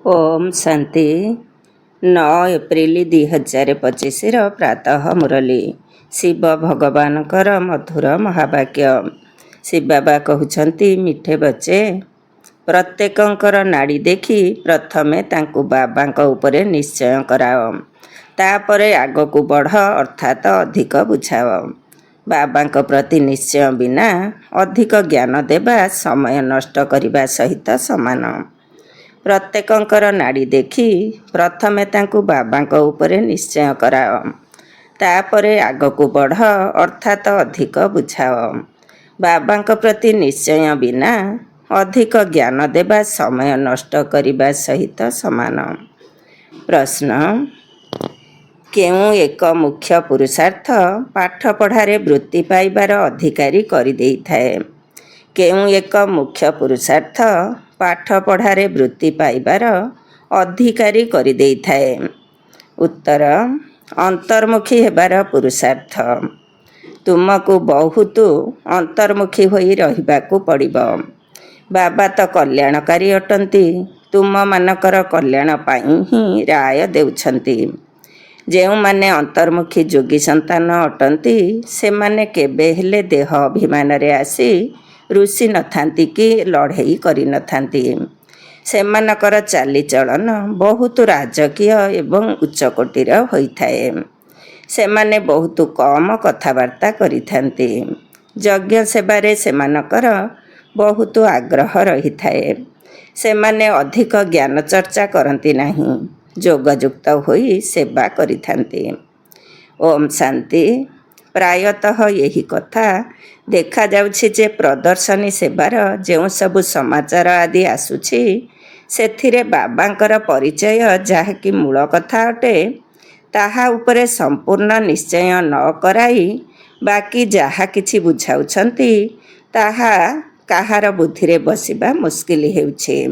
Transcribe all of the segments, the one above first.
Om Shanti 9 April 2025 प्रातः मुरली शिव भगवानकर मधुर महावाक्य। शिव बाबा कहउछंती, मिठे बच्चे प्रत्येकंकर नाड़ी देखी प्रथमे तांकु बाबांक उपरे निश्चय कराओ, तापरे आगकु बढ़ अर्थात अधिक बुझाओ। बाबांक प्रति निश्चय बिना अधिक ज्ञान देवा समय नष्ट करने सहित समान। प्रत्येकंकर नाड़ी देखी प्रथमे तांकु बाबांक उपरे निश्चय कराओ, तापरे आगकु बढ़ अर्थात अधिक बुझाओ। बाबांक प्रति निश्चय बिना अधिक ज्ञान देवा समय नष्ट करने सहित समान। प्रश्न, केउं एक मुख्य पुरुषार्थ पाठ पढ़ारे वृत्ति पाइबार अधिकारी करि देइथाए? केउं एक मुख्य पुरुषार्थ पाठ पढ़ारे वृत्ति पाइबार अधिकारी करि देइथाए? उत्तर, अंतर्मुखी हेबार पुरुषार्थ। तुमको बहुत अंतर्मुखी होई रहिबाकु पड़िबो। बाबा तो कल्याणकारी अटंती, तुम मानकर कल्याण पाई ही राय देउछंती। जेउ माने अंतर्मुखी जोगी संतान अटंती, से माने केबे हेले देह अभिमान रे आसी रुषि नथांती कि लड़ाई करि नथांती। सेमानकर चालीचलन बहुत राजकीय एवं उच्चकोटीर होइथाए। सेमाने बहुत कम कथबार्ता करिथांती। यज्ञ सेवारे सेमानकर बहुत आग्रह रहिथाए। सेमाने अधिक ज्ञान चर्चा करती नहीं, जोगयुक्त होई सेवा करिथांती। ओम शांति। प्रायतः यही कथा देखा जाउछि जे प्रदर्शनी सेवार जो सबु समाचार आदि आसुछि, सेथिरे बाबांकर परिचय जाहाकि मूल कथा अटे, ताहा उपरे संपूर्ण निश्चय न कराई बाकी जहा किछि बुझाउछंती ताहा काहार बुद्धिरे बसिबा मुस्किल हेउछि।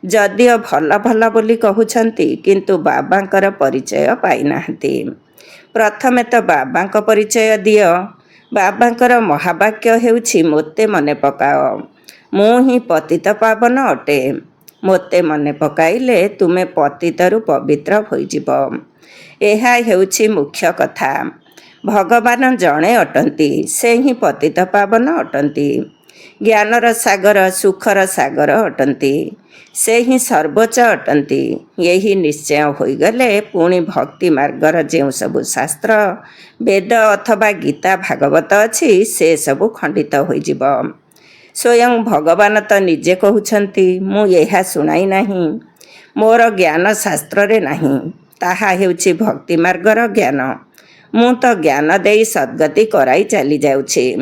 जदिओ भल भल बोली कहउछंती, किंतु बाबांकर परिचय पाई नाहंती। प्रथमे तो बाबांक परिचय दियो। बाबांकर महावाक्य हेउछि, मोते मने पकाओ, मु ही पतित पावन अटे। मोते मने पकाइले तुमे पतितरु पवित्र होइजिबो। एहा हेउछि मुख्य कथा। भगवान जणे अटंती, से ही पतित पावन अटंती। ज्ञानर सागर, सुखर सागर अटंती, से ही सर्वोच्च अटंती। यही निश्चय होइगले पुणी भक्ति मार्गर जो सबु शास्त्र वेद अथवा गीता भागवत अछि, से सबु खंडित होइजिब। स्वयं भगवान तो निजे कहउछंती, मु एहा सुनाई नाही, मोर ज्ञान शास्त्र रे नाही, ताहा हेउछि भक्ति मार्गर ज्ञान। मु तो ज्ञान देई सद्गति कराई चली जाउछि,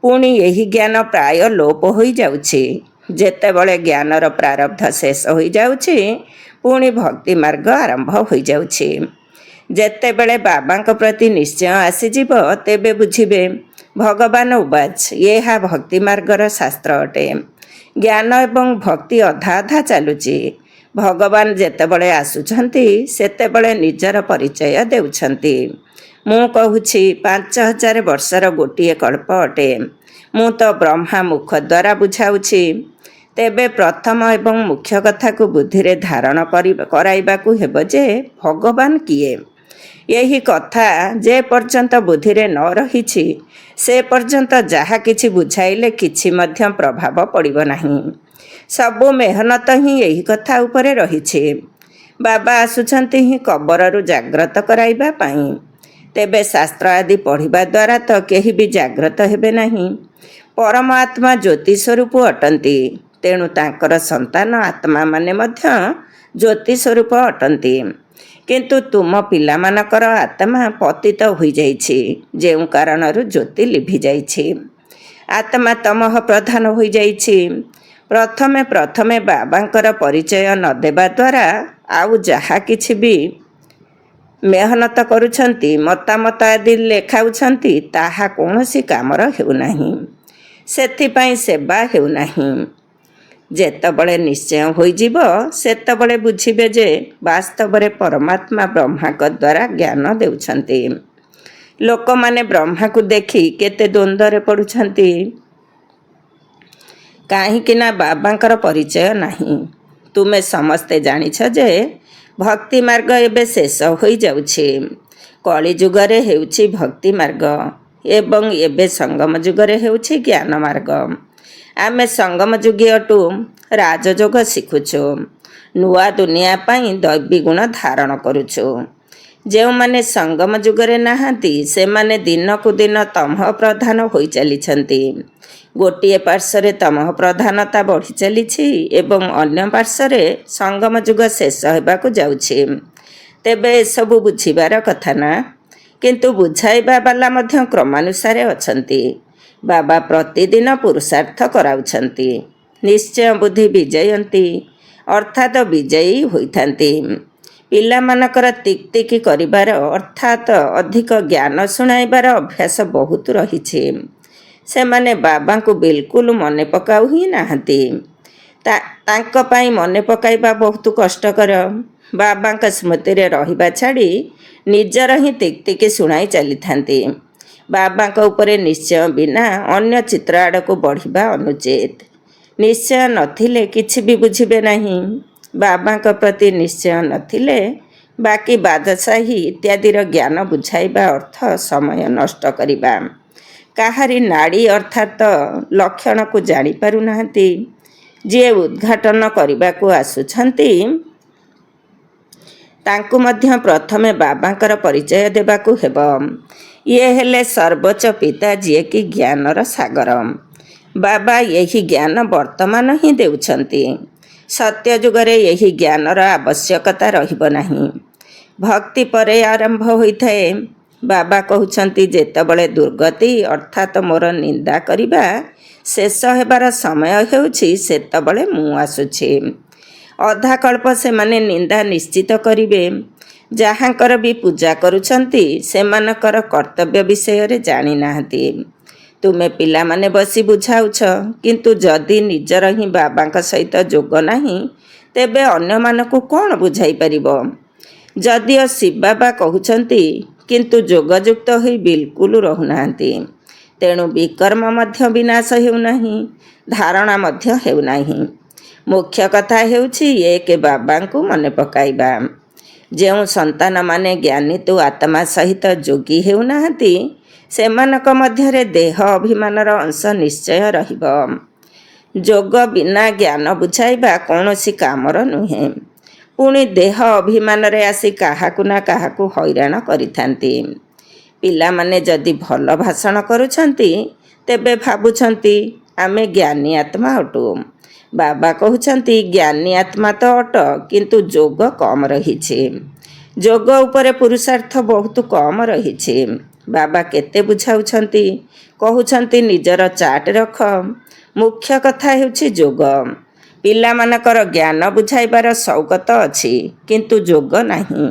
पुणी यही ज्ञान प्राय लोप होई जाउछि। जेतेबेले ज्ञानर प्रारब्ध शेष होई जाउछि, पुणी भक्ति मार्ग आरंभ होई जाउछि। जेतेबेले बाबांक प्रति निश्चय आसीजिब, तेबे बुझिबे भगवान उवाच, एहा भक्ति मार्गर शास्त्र अटे। ज्ञान एवं भक्ति अधा अधा चलुछि। भगवान जेतेबेले आसुछंती, सेतेबेले निजर परिचय देउछंती। मु कहूछि 5000 वर्षर गोटिए कल्प अटे। मु तो ब्रह्मा मुख द्वारा बुझाउछि। तेबे प्रथम एवं मुख्य कथा को बुद्धि रे धारण कराइबाकु हेब जे भगवान किए। यही कथा जे पर्यंत बुद्धि रे न रहिछि, से पर्यंत जहा किछि बुझाइले किछि मध्य प्रभाव पड़िब नाही। सबु मेहनत ही यही कथा उपरे रहिछि। बाबा आसुछंती ही कबररु जाग्रत कराइबा पाई। तेबे शास्त्र आदि पढ़िबा द्वारा तो केही भी जाग्रत हेबे नाही। परमात्मा ज्योति स्वरूप अटंती, तेणु तांकर संतान आत्मा माने मध्य ज्योति स्वरूप अटंती। किंतु तुम पिला मानकर आत्मा पतित होई जाइछि, जेउ कारणरु ज्योति लिभि जाइछि। आत्मा तमह प्रधान होई जाइछि। प्रथमे प्रथमे बाबांकर परिचय न देबा द्वारा आउ जहा किछि भी मेहनत करुछंती, मतामत आदि लेखाउछंती, ताहा कौनसी कामर हेउनाही। सेथिपाई सेवा हेउनाही। जेतेबेले निश्चय होइजिब, सेतेबेले बुझिबे जे वास्तव रे परमात्मा ब्रह्मा को द्वारा ज्ञान देउछंती। लोक माने ब्रह्मा को देखि केते द्वंद्वरे पड़ुछंती, काहींकिना बाबांकर परिचय नाही। ତୁମେ ସମସ୍ତେ ଜାଣିଛ ଯେ ଭକ୍ତି ମାର୍ଗ ଏବେ ଶେଷ ହୋଇଯାଉଛି। କଳିଯୁଗରେ ହେଉଛି ଭକ୍ତି ମାର୍ଗ ଏବଂ ଏବେ ସଙ୍ଗମ ଯୁଗରେ ହେଉଛି ଜ୍ଞାନ ମାର୍ଗ। ଆମେ ସଙ୍ଗମ ଯୁଗୀୟଠୁ ରାଜଯୋଗ ଶିଖୁଛୁ। ନୂଆ ଦୁନିଆ ପାଇଁ ଦୈବୀ ଗୁଣ ଧାରଣ କରୁଛୁ। ଯେଉଁମାନେ ସଙ୍ଗମ ଯୁଗରେ ନାହାନ୍ତି ସେମାନେ ଦିନକୁ ଦିନ ତମଃ ପ୍ରଧାନ ହୋଇ ଚାଲିଛନ୍ତି। ଗୋଟିଏ ପାର୍ଶ୍ୱରେ ତମଃ ପ୍ରଧାନତା ବଢ଼ି ଚାଲିଛି ଏବଂ ଅନ୍ୟ ପାର୍ଶ୍ୱରେ ସଙ୍ଗମ ଯୁଗ ଶେଷ ହେବାକୁ ଯାଉଛି। ତେବେ ଏସବୁ ବୁଝିବାର କଥା ନା, କିନ୍ତୁ ବୁଝାଇବା ବାଲା ମଧ୍ୟ କ୍ରମାନୁସାରେ ଅଛନ୍ତି। ବାବା ପ୍ରତିଦିନ ପୁରୁଷାର୍ଥ କରାଉଛନ୍ତି। ନିଶ୍ଚୟ ବୁଦ୍ଧି ବିଜୟନ୍ତୀ ଅର୍ଥାତ୍ ବିଜୟୀ ହୋଇଥାନ୍ତି। ପିଲାମାନଙ୍କର ଟିକ୍ ଟିକ୍ କରିବାର ଅର୍ଥାତ୍ ଅଧିକ ଜ୍ଞାନ ଶୁଣାଇବାର ଅଭ୍ୟାସ ବହୁତ ରହିଛି। ସେମାନେ ବାବାଙ୍କୁ ବିଲକୁଲ ମନେ ପକାଉ ହିଁ ନାହାନ୍ତି। ତାଙ୍କ ପାଇଁ ମନେ ପକାଇବା ବହୁତ କଷ୍ଟକର। ବାବାଙ୍କ ସ୍ମୃତିରେ ରହିବା ଛାଡ଼ି ନିଜର ହିଁ ଟିକ୍ ଟିକ୍ ଶୁଣାଇ ଚାଲିଥାନ୍ତି। ବାବାଙ୍କ ଉପରେ ନିଶ୍ଚୟ ବିନା ଅନ୍ୟ ଚିତ୍ର ଆଡ଼କୁ ବଢ଼ିବା ଅନୁଚିତ। ନିଶ୍ଚୟ ନଥିଲେ କିଛି ବି ବୁଝିବେ ନାହିଁ। ବାବାଙ୍କ ପ୍ରତି ନିଶ୍ଚୟ ନଥିଲେ ବାକି ବାଦଶାହୀ ଇତ୍ୟାଦିର ଜ୍ଞାନ ବୁଝାଇବା ଅର୍ଥ ସମୟ ନଷ୍ଟ କରିବା। କାହାରି ନାଡ଼ି ଅର୍ଥାତ୍ ଲକ୍ଷଣକୁ ଜାଣିପାରୁନାହାନ୍ତି। ଯିଏ ଉଦ୍ଘାଟନ କରିବାକୁ ଆସୁଛନ୍ତି ତାଙ୍କୁ ମଧ୍ୟ ପ୍ରଥମେ ବାବାଙ୍କର ପରିଚୟ ଦେବାକୁ ହେବ। ଇଏ ହେଲେ ସର୍ବୋଚ୍ଚ ପିତା ଯିଏକି ଜ୍ଞାନର ସାଗର। ବାବା ଏହି ଜ୍ଞାନ ବର୍ତ୍ତମାନ ହିଁ ଦେଉଛନ୍ତି। ସତ୍ୟ ଯୁଗରେ ଏହି ଜ୍ଞାନର ଆବଶ୍ୟକତା ରହିବ ନାହିଁ। ଭକ୍ତି ପରେ ଆରମ୍ଭ ହୋଇଥାଏ। ବାବା କହୁଛନ୍ତି ଯେତେବେଳେ ଦୁର୍ଗତି ଅର୍ଥାତ୍ ମୋର ନିନ୍ଦା କରିବା ଶେଷ ହେବାର ସମୟ ହେଉଛି ସେତେବେଳେ ମୁଁ ଆସୁଛି। ଅଧାକଳ୍ପ ସେମାନେ ନିନ୍ଦା ନିଶ୍ଚିତ କରିବେ। ଯାହାଙ୍କର ବି ପୂଜା କରୁଛନ୍ତି ସେମାନଙ୍କର କର୍ତ୍ତବ୍ୟ ବିଷୟରେ ଜାଣିନାହାନ୍ତି। ତୁମେ ପିଲାମାନେ ବସି ବୁଝାଉଛ, କିନ୍ତୁ ଯଦି ନିଜର ହିଁ ବାବାଙ୍କ ସହିତ ଯୋଗ ନାହିଁ ତେବେ ଅନ୍ୟମାନଙ୍କୁ କ'ଣ ବୁଝାଇ ପାରିବ? ଯଦିଓ ଶିବ ବାବା କହୁଛନ୍ତି କିନ୍ତୁ ଯୋଗଯୁକ୍ତ ହୋଇ ବିଲକୁଲ ରହୁନାହାନ୍ତି। ତେଣୁ ବିକର୍ମ ମଧ୍ୟ ବିନାଶ ହେଉନାହିଁ, ଧାରଣା ମଧ୍ୟ ହେଉନାହିଁ। ମୁଖ୍ୟ କଥା ହେଉଛି ଏକ ବାବାଙ୍କୁ ମନେ ପକାଇବା। ଯେଉଁ ସନ୍ତାନମାନେ ଜ୍ଞାନୀତୁ ଆତ୍ମା ସହିତ ଯୋଗୀ ହେଉନାହାନ୍ତି ସେମାନଙ୍କ ମଧ୍ୟରେ ଦେହ ଅଭିମାନର ଅଂଶ ନିଶ୍ଚୟ ରହିବ। ଯୋଗ ବିନା ଜ୍ଞାନ ବୁଝାଇବା କୌଣସି କାମର ନୁହେଁ। ପୁଣି ଦେହ ଅଭିମାନରେ ଆସି କାହାକୁ ନା କାହାକୁ ହଇରାଣ କରିଥାନ୍ତି। ପିଲାମାନେ ଯଦି ଭଲ ଭାଷଣ କରୁଛନ୍ତି ତେବେ ଭାବୁଛନ୍ତି ଆମେ ଜ୍ଞାନୀ ଆତ୍ମା ଅଟୁ। ବାବା କହୁଛନ୍ତି ଜ୍ଞାନୀ ଆତ୍ମା ତ ଅଟ, କିନ୍ତୁ ଯୋଗ କମ୍ ରହିଛି। ଯୋଗ ଉପରେ ପୁରୁଷାର୍ଥ ବହୁତ କମ୍ ରହିଛି। ବାବା କେତେ ବୁଝାଉଛନ୍ତି, କହୁଛନ୍ତି ନିଜର ଚାଟ୍ ରଖ। ମୁଖ୍ୟ କଥା ହେଉଛି ଯୋଗ। ପିଲାମାନଙ୍କର ଜ୍ଞାନ ବୁଝାଇବାର ସଉକତ ଅଛି, କିନ୍ତୁ ଯୋଗ ନାହିଁ।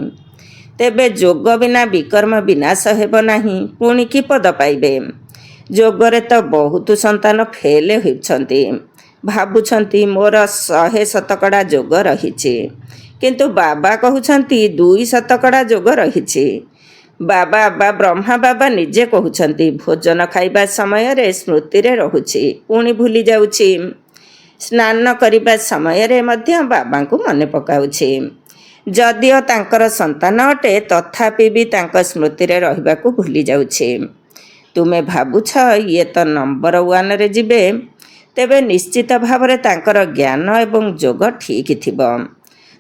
ତେବେ ଯୋଗ ବିନା ବିକର୍ମ ବିନାଶ ହେବ ନାହିଁ। ପୁଣି କି ପଦ ପାଇବେ? ଯୋଗରେ ତ ବହୁତ ସନ୍ତାନ ଫେଲ୍ ହେଉଛନ୍ତି। ଭାବୁଛନ୍ତି ମୋର 100% ଯୋଗ ରହିଛି, କିନ୍ତୁ ବାବା କହୁଛନ୍ତି 2% ଯୋଗ ରହିଛି। ବାବା ବା ବ୍ରହ୍ମା ବାବା ନିଜେ କହୁଛନ୍ତି ଭୋଜନ ଖାଇବା ସମୟରେ ସ୍ମୃତିରେ ରହୁଛି, ପୁଣି ଭୁଲି ଯାଉଛି। ସ୍ନାନ କରିବା ସମୟରେ ମଧ୍ୟ ବାବାଙ୍କୁ ମନେ ପକାଉଛି। ଯଦିଓ ତାଙ୍କର ସନ୍ତାନ ଅଟେ ତଥାପି ବି ତାଙ୍କ ସ୍ମୃତିରେ ରହିବାକୁ ଭୁଲି ଯାଉଛି। ତୁମେ ଭାବୁଛ ଇଏ ତ ନମ୍ବର 1ରେ ଯିବେ, ତେବେ ନିଶ୍ଚିତ ଭାବରେ ତାଙ୍କର ଜ୍ଞାନ ଏବଂ ଯୋଗ ଠିକ୍ ଥିବ।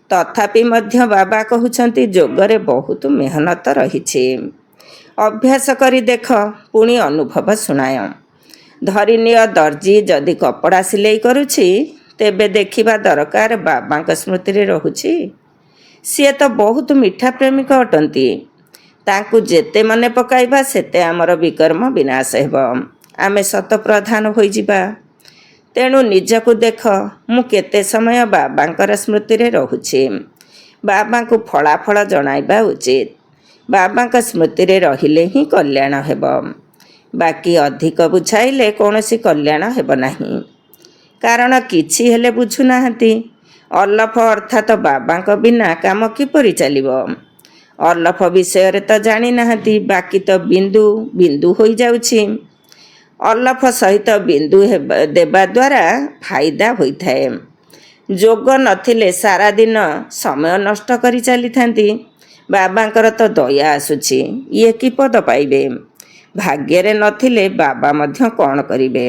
ତଥାପି ମଧ୍ୟ ବାବା କହୁଛନ୍ତି ଯୋଗରେ ବହୁତ ମେହନତ ରହିଛି। ଅଭ୍ୟାସ କରି ଦେଖ, ପୁଣି ଅନୁଭବ ଶୁଣାୟ। ଧରିନିଅ ଦର୍ଜି ଯଦି କପଡ଼ା ସିଲେଇ କରୁଛି ତେବେ ଦେଖିବା ଦରକାର ବାବାଙ୍କ ସ୍ମୃତିରେ ରହୁଛି। ସିଏ ତ ବହୁତ ମିଠା ପ୍ରେମିକ ଅଟନ୍ତି। ତାଙ୍କୁ ଯେତେ ମନେ ପକାଇବା ସେତେ ଆମର ବିକର୍ମ ବିନାଶ ହେବ। ଆମେ ଶତପ୍ରଧାନ ହୋଇଯିବା। ତେଣୁ ନିଜକୁ ଦେଖ, ମୁଁ କେତେ ସମୟ ବାବାଙ୍କର ସ୍ମୃତିରେ ରହୁଛି। ବାବାଙ୍କୁ ଫଳାଫଳ ଜଣାଇବା ଉଚିତ। ବାବାଙ୍କ ସ୍ମୃତିରେ ରହିଲେ ହିଁ କଲ୍ୟାଣ ହେବ। ବାକି ଅଧିକ ବୁଝାଇଲେ କୌଣସି କଲ୍ୟାଣ ହେବ ନାହିଁ। କାରଣ କିଛି ହେଲେ ବୁଝୁନାହାନ୍ତି। ଅଲଫ ଅର୍ଥାତ୍ ବାବାଙ୍କ ବିନା କାମ କିପରି ଚାଲିବ? ଅଲଫ ବିଷୟରେ ତ ଜାଣିନାହାନ୍ତି, ବାକି ତ ବିନ୍ଦୁ ବିନ୍ଦୁ ହୋଇଯାଉଛି। ଅଲଫ ସହିତ ବିନ୍ଦୁ ଦେବା ଦ୍ୱାରା ଫାଇଦା ହୋଇଥାଏ। ଯୋଗ ନଥିଲେ ସାରାଦିନ ସମୟ ନଷ୍ଟ କରି ଚାଲିଥାନ୍ତି। ବାବାଙ୍କର ତ ଦୟା ଆସୁଛି, ଇଏ କି ପଦ ପାଇବେ। ଭାଗ୍ୟରେ ନଥିଲେ ବାବା ମଧ୍ୟ କ'ଣ କରିବେ।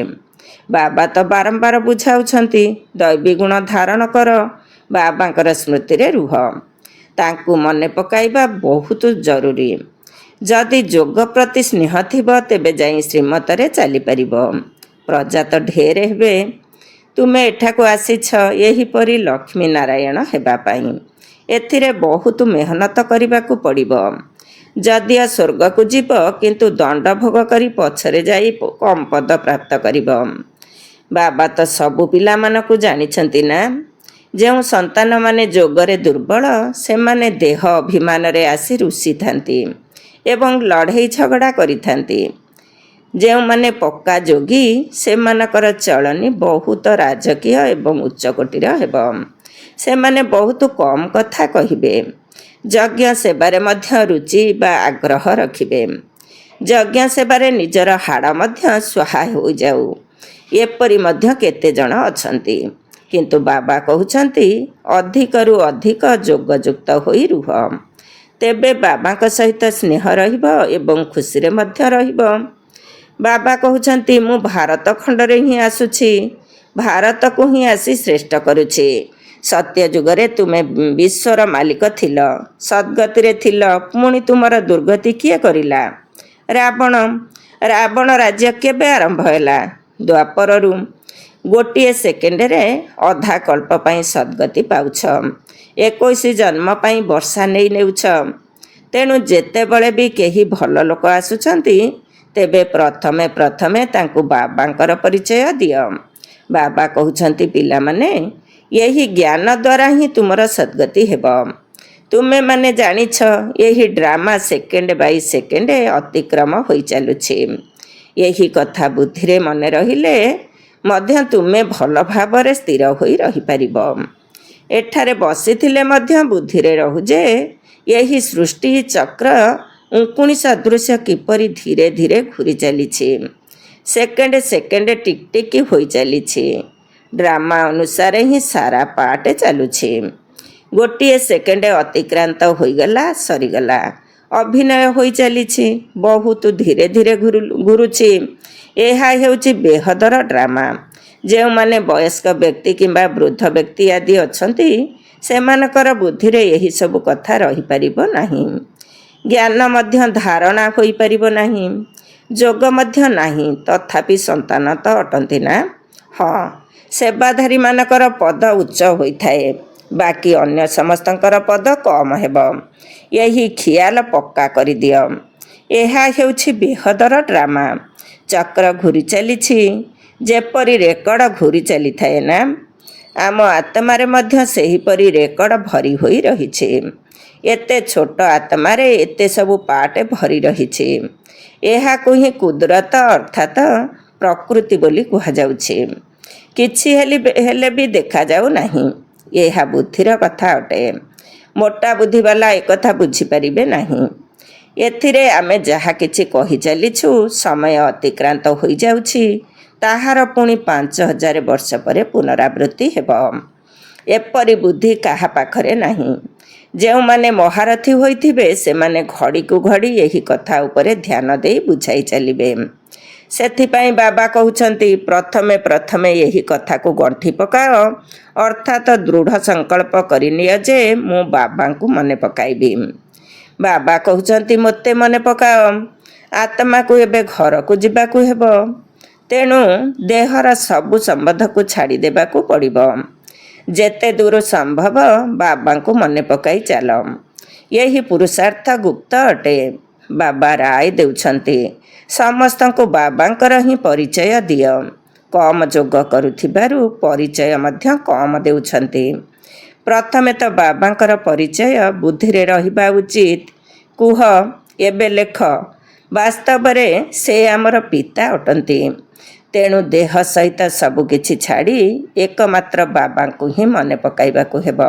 ବାବା ତ ବାରମ୍ବାର ବୁଝାଉଛନ୍ତି, ଦୈବୀ ଗୁଣ ଧାରଣ କର, ବାବାଙ୍କର ସ୍ମୃତିରେ ରୁହ। ତାଙ୍କୁ ମନେ ପକାଇବା ବହୁତ ଜରୁରୀ। ଯଦି ଯୋଗ ପ୍ରତି ସ୍ନେହ ଥିବ ତେବେ ଯାଇ ଶ୍ରୀମତରେ ଚାଲିପାରିବ। ପ୍ରଜା ତ ଢେର ହେବେ। ତୁମେ ଏଠାକୁ ଆସିଛ ଏହିପରି ଲକ୍ଷ୍ମୀ ନାରାୟଣ ହେବା ପାଇଁ। ଏଥିରେ ବହୁତ ମେହନତ କରିବାକୁ ପଡ଼ିବ। ଯଦିଓ ସ୍ୱର୍ଗକୁ ଯିବ, କିନ୍ତୁ ଦଣ୍ଡ ଭୋଗ କରି ପଛରେ ଯାଇ କମ୍ ପଦ ପ୍ରାପ୍ତ କରିବ। ବାବା ତ ସବୁ ପିଲାମାନଙ୍କୁ ଜାଣିଛନ୍ତି ନା। ଯେଉଁ ସନ୍ତାନମାନେ ଯୋଗରେ ଦୁର୍ବଳ, ସେମାନେ ଦେହ ଅଭିମାନରେ ଆସି ରୁଷିଥାନ୍ତି ଏବଂ ଲଢ଼େଇ ଝଗଡ଼ା କରିଥାନ୍ତି। ଯେଉଁମାନେ ପକ୍କା ଯୋଗୀ, ସେମାନଙ୍କର ଚଳଣି ବହୁତ ରାଜକୀୟ ଏବଂ ଉଚ୍ଚକୋଟୀର ହେବ। ସେମାନେ ବହୁତ କମ୍ କଥା କହିବେ। ଯଜ୍ଞ ସେବାରେ ମଧ୍ୟ ରୁଚି ବା ଆଗ୍ରହ ରଖିବେ। ଯଜ୍ଞ ସେବାରେ ନିଜର ହାଡ଼ ମଧ୍ୟ ସ୍ୱାହା ହୋଇଯାଉ, ଏପରି ମଧ୍ୟ କେତେଜଣ ଅଛନ୍ତି। କିନ୍ତୁ ବାବା କହୁଛନ୍ତି, ଅଧିକରୁ ଅଧିକ ଯୋଗଯୁକ୍ତ ହୋଇ ରୁହ। ତେବେ ବାବାଙ୍କ ସହିତ ସ୍ନେହ ରହିବ ଏବଂ ଖୁସିରେ ମଧ୍ୟ ରହିବ। ବାବା କହୁଛନ୍ତି, ମୁଁ ଭାରତ ଖଣ୍ଡରେ ହିଁ ଆସୁଛି, ଭାରତକୁ ହିଁ ଆସି ଶ୍ରେଷ୍ଠ କରୁଛି। ସତ୍ୟ ଯୁଗରେ ତୁମେ ବିଶ୍ୱର ମାଲିକ ଥିଲ, ସଦ୍ଗତିରେ ଥିଲ, ପୁଣି ତୁମର ଦୁର୍ଗତି କିଏ କରିଲା? ରାବଣ ରାଜ୍ୟ କେବେ ଆରମ୍ଭ ହେଲା? ଦ୍ୱାପରରୁ। ଗୋଟିଏ ସେକେଣ୍ଡରେ ଅଧା କଳ୍ପ ପାଇଁ ସଦ୍ଗତି ପାଉଛ। 21 ଜନ୍ମ ପାଇଁ ବର୍ଷା ନେଇ ନେଉଛ। ତେଣୁ ଯେତେବେଳେ ବି କେହି ଭଲ ଲୋକ ଆସୁଛନ୍ତି, ତେବେ ପ୍ରଥମେ ତାଙ୍କୁ ବାବାଙ୍କର ପରିଚୟ ଦିଅ। ବାବା କହୁଛନ୍ତି, ପିଲାମାନେ, ଏହି ଜ୍ଞାନ ଦ୍ୱାରା ହିଁ ତୁମର ସଦ୍ଗତି ହେବ। ତୁମେମାନେ ଜାଣିଛ, ଏହି ଡ୍ରାମା ସେକେଣ୍ଡ ବାଇ ସେକେଣ୍ଡ ଅତିକ୍ରମ ହୋଇ ଚାଲୁଛି। ଏହି କଥା ବୁଦ୍ଧିରେ ମନେ ରହିଲେ ମଧ୍ୟ ତୁମେ ଭଲ ଭାବରେ ସ୍ଥିର ହୋଇ ରହିପାରିବ। ଏଠାରେ ବସିଥିଲେ ମଧ୍ୟ ବୁଦ୍ଧିରେ ରହୁ ଯେ ଏହି ସୃଷ୍ଟି ଚକ୍ର ଉଙ୍କୁଣି ସଦୃଶ କିପରି ଧୀରେ ଧୀରେ ଘୂରି ଚାଲିଛି। ସେକେଣ୍ଡ ଟିକ୍ ଟିକ୍ ହୋଇ ଚାଲିଛି। ଡ୍ରାମା ଅନୁସାରେ ହିଁ ସାରା ପାର୍ଟ ଚାଲୁଛି। ଗୋଟିଏ ସେକେଣ୍ଡ ଅତିକ୍ରାନ୍ତ ହୋଇଗଲା, ସରିଗଲା। ଅଭିନୟ ହୋଇ ଚାଲିଛି, ବହୁତ ଧୀରେ ଧୀରେ ଘୁରୁଛି। ଏହା ହେଉଛି ବେହଦର ଡ୍ରାମା। ଯେଉଁମାନେ ବୟସ୍କ ବ୍ୟକ୍ତି କିମ୍ବା ବୃଦ୍ଧ ବ୍ୟକ୍ତି ଆଦି ଅଛନ୍ତି, ସେମାନଙ୍କର ବୁଦ୍ଧିରେ ଏହିସବୁ କଥା ରହିପାରିବ ନାହିଁ। ଜ୍ଞାନ ମଧ୍ୟ ଧାରଣା ହୋଇପାରିବ ନାହିଁ। ଯୋଗ ମଧ୍ୟ ନାହିଁ, ତଥାପି ସନ୍ତାନ ତ ଅଟନ୍ତି ନା? ହଁ, ସେବାଧାରୀମାନଙ୍କର ପଦ ଉଚ୍ଚ ହୋଇଥାଏ, ବାକି ଅନ୍ୟ ସମସ୍ତଙ୍କର ପଦ କମ୍ ହେବ। ଏହି ଖିଆଲ ପକ୍କା କରିଦିଅ। ଏହା ହେଉଛି ବେହଦର ଡ୍ରାମା। ଚକ୍ର ଘୂରି ଚାଲିଛି, ଯେପରି ରେକର୍ଡ଼ ଘୂରି ଚାଲିଥାଏ ନା? ଆମ ଆତ୍ମାରେ ମଧ୍ୟ ସେହିପରି ରେକର୍ଡ଼ ଭରି ହୋଇ ରହିଛି। ଏତେ ଛୋଟ ଆତ୍ମାରେ ଏତେ ସବୁ ପାର୍ଟ ଭରି ରହିଛି। ଏହାକୁ ହିଁ କୁଦରତ ଅର୍ଥାତ୍ ପ୍ରକୃତି ବୋଲି କୁହାଯାଉଛି। କିଛି ହେଲେ ବି ଦେଖାଯାଉ ନାହିଁ। ଏହା ବୁଦ୍ଧିର କଥା ଅଟେ। ମୋଟା ବୁଦ୍ଧିବାଲା ଏକଥା ବୁଝିପାରିବେ ନାହିଁ। ଏଥିରେ ଆମେ ଯାହା କିଛି କହିଚାଲିଛୁ, ସମୟ ଅତିକ୍ରାନ୍ତ ହୋଇଯାଉଛି, ତାହାର ପୁଣି 5000 ବର୍ଷ ପରେ ପୁନରାବୃତ୍ତି ହେବ। ଏପରି ବୁଦ୍ଧି କାହା ପାଖରେ ନାହିଁ। ଯେଉଁମାନେ ମହାରଥୀ ହୋଇଥିବେ, ସେମାନେ ଘଡ଼ିକୁ ଘଡ଼ି ଏହି କଥା ଉପରେ ଧ୍ୟାନ ଦେଇ ବୁଝାଇ ଚାଲିବେ। ସେଥିପାଇଁ ବାବା କହୁଛନ୍ତି, ପ୍ରଥମେ ଏହି କଥାକୁ ଗଣ୍ଠି ପକାଅ, ଅର୍ଥାତ୍ ଦୃଢ଼ ସଂକଳ୍ପ କରିନିଅ ଯେ ମୁଁ ବାବାଙ୍କୁ ମନେ ପକାଇବି। ବାବା କହୁଛନ୍ତି, ମୋତେ ମନେ ପକାଅ। ଆତ୍ମାକୁ ଏବେ ଘରକୁ ଯିବାକୁ ହେବ। ତେଣୁ ଦେହର ସବୁ ସମ୍ବନ୍ଧକୁ ଛାଡ଼ି ଦେବାକୁ ପଡ଼ିବ। ଯେତେ ଦୂର ସମ୍ଭବ ବାବାଙ୍କୁ ମନେ ପକାଇ ଚାଲ। ଏହି ପୁରୁଷାର୍ଥ ଗୁପ୍ତ ଅଟେ। ବାବା ରାୟ ଦେଉଛନ୍ତି, ସମସ୍ତଙ୍କୁ ବାବାଙ୍କର ହିଁ ପରିଚୟ ଦିଅ। କମ୍ ଯୋଗ କରୁଥିବାରୁ ପରିଚୟ ମଧ୍ୟ କମ୍ ଦେଉଛନ୍ତି। ପ୍ରଥମେ ତ ବାବାଙ୍କର ପରିଚୟ ବୁଦ୍ଧିରେ ରହିବା ଉଚିତ। କୁହ, ଏବେ ଲେଖ, ବାସ୍ତବରେ ସେ ଆମର ପିତା ଅଟନ୍ତି। ତେଣୁ ଦେହ ସହିତ ସବୁକିଛି ଛାଡ଼ି ଏକମାତ୍ର ବାବାଙ୍କୁ ହିଁ ମନେ ପକାଇବାକୁ ହେବ।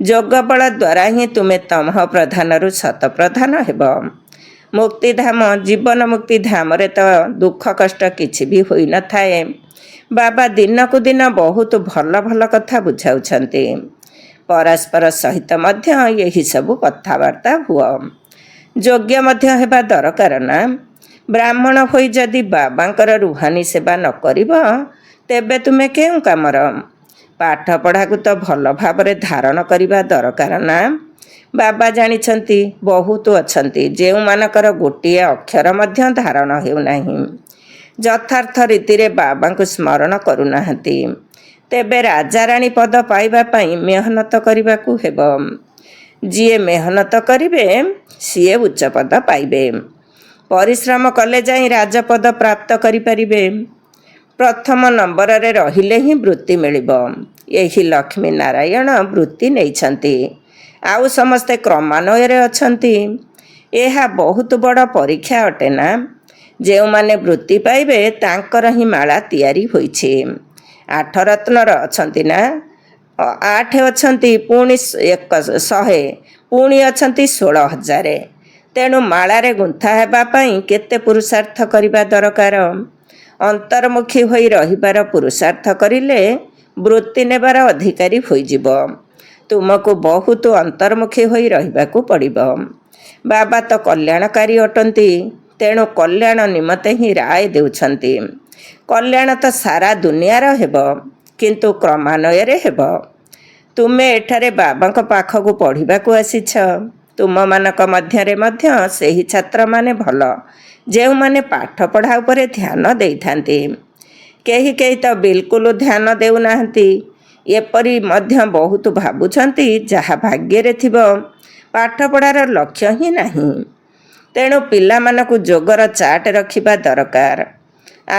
ଯୋଗ ବଳ ଦ୍ୱାରା ହିଁ ତୁମେ ତମଃ ପ୍ରଧାନରୁ ସତ ପ୍ରଧାନ ହେବ। ମୁକ୍ତିଧାମ, ଜୀବନ ମୁକ୍ତି ଧାମରେ ତ ଦୁଃଖ କଷ୍ଟ କିଛି ବି ହୋଇନଥାଏ। ବାବା ଦିନକୁ ଦିନ ବହୁତ ଭଲ ଭଲ କଥା ବୁଝାଉଛନ୍ତି। ପରସ୍ପର ସହିତ ମଧ୍ୟ ଏହିସବୁ କଥାବାର୍ତ୍ତା ହୁଅ। ଯୋଗ୍ୟ ମଧ୍ୟ ହେବା ଦରକାର ନା। ବ୍ରାହ୍ମଣ ହୋଇ ଯଦି ବାବାଙ୍କର ରୁହାନୀ ସେବା ନ କରିବ ତେବେ ତୁମେ କେଉଁ କାମର? ପାଠପଢ଼ାକୁ ତ ଭଲ ଭାବରେ ଧାରଣ କରିବା ଦରକାର ନା। ବାବା ଜାଣିଛନ୍ତି ବହୁତ ଅଛନ୍ତି ଯେଉଁମାନଙ୍କର ଗୋଟିଏ ଅକ୍ଷର ମଧ୍ୟ ଧାରଣ ହେଉନାହିଁ, ଯଥାର୍ଥ ରୀତିରେ ବାବାଙ୍କୁ ସ୍ମରଣ କରୁନାହାନ୍ତି। ତେବେ ରାଜାରାଣୀ ପଦ ପାଇବା ପାଇଁ ମେହନତ କରିବାକୁ ହେବ। ଯିଏ ମେହନତ କରିବେ ସିଏ ଉଚ୍ଚ ପଦ ପାଇବେ। ପରିଶ୍ରମ କଲେ ଯାଇ ରାଜପଦ ପ୍ରାପ୍ତ କରିପାରିବେ। ପ୍ରଥମ ନମ୍ବରରେ ରହିଲେ ହିଁ ବୃତ୍ତି ମିଳିବ। ଏହି ଲକ୍ଷ୍ମୀ ନାରାୟଣ ବୃତ୍ତି ନେଇଛନ୍ତି, ଆଉ ସମସ୍ତେ କ୍ରମାନ୍ୱୟରେ ଅଛନ୍ତି। ଏହା ବହୁତ ବଡ଼ ପରୀକ୍ଷା ଅଟେ ନା। ଯେଉଁମାନେ ବୃତ୍ତି ପାଇବେ ତାଙ୍କର ହିଁ ମାଳା ତିଆରି ହୋଇଛି। 8 ରତ୍ନର ଅଛନ୍ତି ନା, 8 ଅଛନ୍ତି, ପୁଣି 100, ପୁଣି ଅଛନ୍ତି 16,000। ତେଣୁ ମାଳାରେ ଗୁନ୍ଥା ହେବା ପାଇଁ କେତେ ପୁରୁଷାର୍ଥ କରିବା ଦରକାର। ଅନ୍ତର୍ମୁଖୀ ହୋଇ ରହିବାର ପୁରୁଷାର୍ଥ କରିଲେ ବୃତ୍ତି ନେବାର ଅଧିକାରୀ ହୋଇଯିବ। ତୁମକୁ ବହୁତ ଅନ୍ତର୍ମୁଖୀ ହୋଇ ରହିବାକୁ ପଡ଼ିବ। ବାବା ତ କଲ୍ୟାଣକାରୀ ଅଟନ୍ତି, ତେଣୁ କଲ୍ୟାଣ ନିମନ୍ତେ ହିଁ ରାୟ ଦେଉଛନ୍ତି। କଲ୍ୟାଣ ତ ସାରା ଦୁନିଆର ହେବ, କିନ୍ତୁ କ୍ରମାନ୍ୱୟରେ ହେବ। ତୁମେ ଏଠାରେ ବାବାଙ୍କ ପାଖକୁ ପଢ଼ିବାକୁ ଆସିଛ। ତୁମମାନଙ୍କ ମଧ୍ୟରେ ମଧ୍ୟ ସେହି ଛାତ୍ରମାନେ ଭଲ ଯେଉଁମାନେ ପାଠପଢ଼ା ଉପରେ ଧ୍ୟାନ ଦେଇଥାନ୍ତି। କେହି କେହି ତ ବିଲକୁଲ ଧ୍ୟାନ ଦେଉନାହାନ୍ତି। ଏପରି ମଧ୍ୟ ବହୁତ ଭାବୁଛନ୍ତି ଯାହା ଭାଗ୍ୟରେ ଥିବ। ପାଠପଢ଼ାର ଲକ୍ଷ୍ୟ ହିଁ ନାହିଁ। ତେଣୁ ପିଲାମାନଙ୍କୁ ଯୋଗର ଚାଟ ରଖିବା ଦରକାର।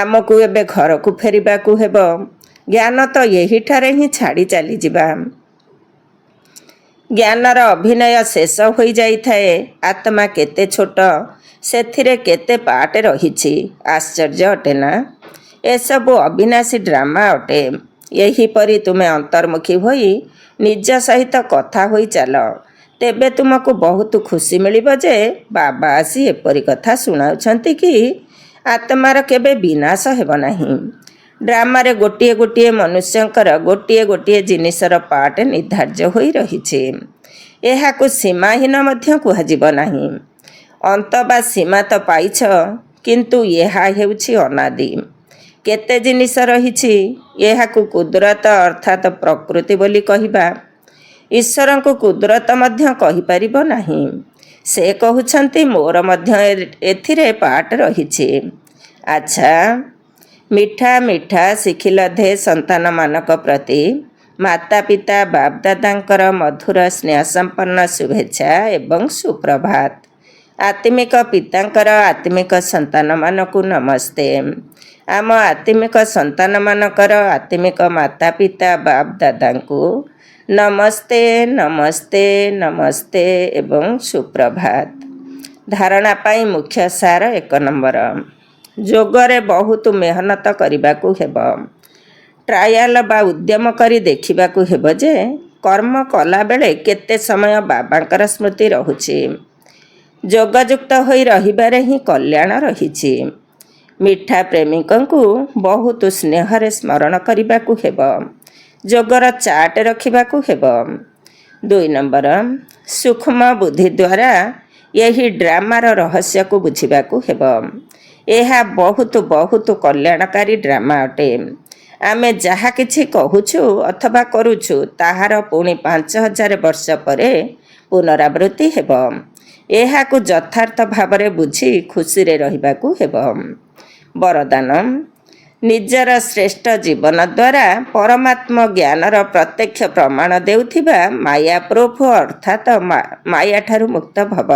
ଆମକୁ ଏବେ ଘରକୁ ଫେରିବାକୁ ହେବ। ଜ୍ଞାନ ତ ଏହିଠାରେ ହିଁ ଛାଡ଼ି ଚାଲିଯିବା। ଜ୍ଞାନର ଅଭିନୟ ଶେଷ ହୋଇଯାଇଥାଏ। ଆତ୍ମା କେତେ ଛୋଟ, ସେଥିରେ କେତେ ପାର୍ଟ ରହିଛି। ଆଶ୍ଚର୍ଯ୍ୟ ଅଟେ ନା। ଏସବୁ ଅବିନାଶୀ ଡ୍ରାମା ଅଟେ। ଏହିପରି ତୁମେ ଅନ୍ତର୍ମୁଖୀ ହୋଇ ନିଜ ସହିତ କଥା ହୋଇ ଚାଲ। ତେବେ ତୁମକୁ ବହୁତ ଖୁସି ମିଳିବ ଯେ ବାବା ଆସି ଏପରି କଥା ଶୁଣାଉଛନ୍ତି କି ଆତ୍ମାର କେବେ ବିନାଶ ହେବ ନାହିଁ। ଡ୍ରାମାରେ ଗୋଟିଏ ଗୋଟିଏ ମନୁଷ୍ୟଙ୍କର ଗୋଟିଏ ଗୋଟିଏ ଜିନିଷର ପାର୍ଟ ନିର୍ଦ୍ଧାର୍ଯ୍ୟ ହୋଇ ରହିଛି। ଏହାକୁ ସୀମାହୀନ ମଧ୍ୟ କୁହାଯିବ ନାହିଁ। ଅନ୍ତ ବା ସୀମା ତ ପାଇଛ, କିନ୍ତୁ ଏହା ହେଉଛି ଅନାଦି। କେତେ ଜିନିଷ ରହିଛି। ଏହାକୁ କୁଦରତ ଅର୍ଥାତ୍ ପ୍ରକୃତି ବୋଲି କହିବା। ଈଶ୍ୱରଙ୍କୁ କୁଦରତ ମଧ୍ୟ କହିପାରିବ ନାହିଁ। ସେ କହୁଛନ୍ତି ମୋର ମଧ୍ୟ ଏଥିରେ ପାର୍ଟ ରହିଛି। ଆଚ୍ଛା, ମିଠା ମିଠା ଶିଖିଲଧେ ସନ୍ତାନମାନଙ୍କ ପ୍ରତି ମାତା ପିତା ବାପଦାଦାଙ୍କର ମଧୁର ସ୍ନେହ ସମ୍ପନ୍ନ ଶୁଭେଚ୍ଛା ଏବଂ ସୁପ୍ରଭାତ। ଆତ୍ମିକ ପିତାଙ୍କର ଆତ୍ମିକ ସନ୍ତାନମାନଙ୍କୁ ନମସ୍ତେ। ଆମ ଆତ୍ମିକ ସନ୍ତାନମାନଙ୍କର ଆତ୍ମିକ ମାତା ପିତା ବାପଦାଦାଙ୍କୁ ନମସ୍ତେ ନମସ୍ତେ ନମସ୍ତେ ଏବଂ ସୁପ୍ରଭାତ। ଧାରଣା ପାଇଁ ମୁଖ୍ୟ ସାର 1 ନମ୍ବର। ଯୋଗରେ ବହୁତ ମେହନତ କରିବାକୁ ହେବ। ଟ୍ରାୟାଲ ବା ଉଦ୍ୟମ କରି ଦେଖିବାକୁ ହେବ ଯେ କର୍ମ କଲାବେଳେ କେତେ ସମୟ ବାବାଙ୍କର ସ୍ମୃତି ରହୁଛି। ଯୋଗଯୁକ୍ତ ହୋଇ ରହିବାରେ ହିଁ କଲ୍ୟାଣ ରହିଛି। ମିଠା ପ୍ରେମିକଙ୍କୁ ବହୁତ ସ୍ନେହରେ ସ୍ମରଣ କରିବାକୁ ହେବ। ଯୋଗର ଚାଟ ରଖିବାକୁ ହେବ। 2 ନମ୍ବର, ସୂକ୍ଷ୍ମ ବୁଦ୍ଧି ଦ୍ୱାରା ଏହି ଡ୍ରାମାର ରହସ୍ୟକୁ ବୁଝିବାକୁ ହେବ। ଏହା ବହୁତ ବହୁତ କଲ୍ୟାଣକାରୀ ଡ୍ରାମା ଅଟେ। ଆମେ ଯାହା କିଛି କହୁଛୁ ଅଥବା କରୁଛୁ ତାହାର ପୁଣି 5,000 ବର୍ଷ ପରେ ପୁନରାବୃତ୍ତି ହେବ। ଏହାକୁ ଯଥାର୍ଥ ଭାବରେ ବୁଝି ଖୁସିରେ ରହିବାକୁ ହେବ। ବରଦାନ, ନିଜର ଶ୍ରେଷ୍ଠ ଜୀବନ ଦ୍ୱାରା ପରମାତ୍ମ ଜ୍ଞାନର ପ୍ରତ୍ୟକ୍ଷ ପ୍ରମାଣ ଦେଉଥିବା ମାୟା ପ୍ରୁଫ ଅର୍ଥାତ୍ ମାୟାଠାରୁ ମୁକ୍ତ ଭବ।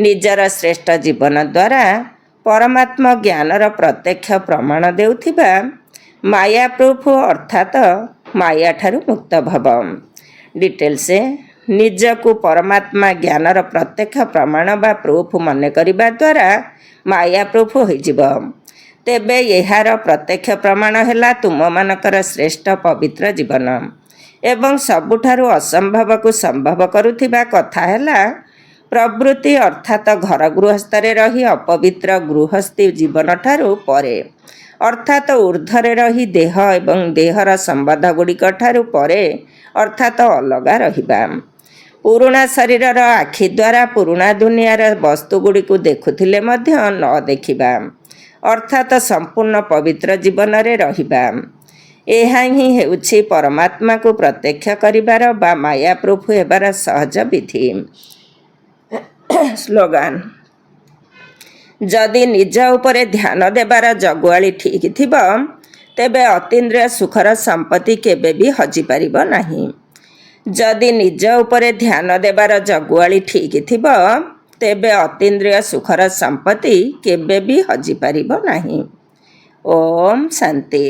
ନିଜର ଶ୍ରେଷ୍ଠ ଜୀବନ ଦ୍ୱାରା ପରମାତ୍ମ ଜ୍ଞାନର ପ୍ରତ୍ୟକ୍ଷ ପ୍ରମାଣ ଦେଉଥିବା ମାୟା ପ୍ରୁଫ ଅର୍ଥାତ୍ ମାୟାଠାରୁ ମୁକ୍ତ ଭବ। ଡିଟେଲ୍ସ, ନିଜକୁ ପରମାତ୍ମା ଜ୍ଞାନର ପ୍ରତ୍ୟକ୍ଷ ପ୍ରମାଣ ବା ପ୍ରୁଫ ମନେ କରିବା ଦ୍ୱାରା ମାୟା ପ୍ରୁଫ ହୋଇଯିବ। ତେବେ ଏହାର ପ୍ରତ୍ୟକ୍ଷ ପ୍ରମାଣ ହେଲା ତୁମମାନଙ୍କର ଶ୍ରେଷ୍ଠ ପବିତ୍ର ଜୀବନ। ଏବଂ ସବୁଠାରୁ ଅସମ୍ଭବକୁ ସମ୍ଭବ କରୁଥିବା କଥା ହେଲା ପ୍ରବୃତ୍ତି ଅର୍ଥାତ୍ ଘର ଗୃହସ୍ଥରେ ରହି ଅପବିତ୍ର ଗୃହସ୍ଥୀ ଜୀବନଠାରୁ ପରେ ଅର୍ଥାତ ଉର୍ଦ୍ଧ୍ୱରେ ରହି ଦେହ ଏବଂ ଦେହର ସମ୍ବନ୍ଧ ଗୁଡ଼ିକ ଠାରୁ ପରେ ଅର୍ଥାତ ଅଲଗା ରହିବା। ପୁରୁଣା ଶରୀରର ଆଖି ଦ୍ୱାରା ପୁରୁଣା ଦୁନିଆର ବସ୍ତୁଗୁଡ଼ିକୁ ଦେଖୁଥିଲେ ମଧ୍ୟ ନ ଦେଖିବା ଅର୍ଥାତ ସମ୍ପୂର୍ଣ୍ଣ ପବିତ୍ର ଜୀବନରେ ରହିବା। ଏହା ହିଁ ହେଉଛି ପରମାତ୍ମାକୁ ପ୍ରତ୍ୟକ୍ଷ କରିବାର ବା ମାୟାପ୍ରଭୁ ହେବାର ସହଜ ବିଧି। ସ୍ଲୋଗାନ। ଯଦି ନିଜ ଉପରେ ଧ୍ୟାନ ଦେବାର ଜଗୁଆଳି ଠିକ୍ ଥିବ ତେବେ ଅତୀନ୍ଦ୍ରିୟ ସୁଖର ସମ୍ପତ୍ତି କେବେ ବି ହଜିପାରିବ ନାହିଁ। ଯଦି ନିଜ ଉପରେ ଧ୍ୟାନ ଦେବାର ଜଗୁଆଳି ଠିକ୍ ଥିବ ତେବେ ଅତୀନ୍ଦ୍ରିୟ ସୁଖର ସମ୍ପତ୍ତି କେବେ ବି ହଜିପାରିବ ନାହିଁ। ଓମ୍ ଶାନ୍ତି।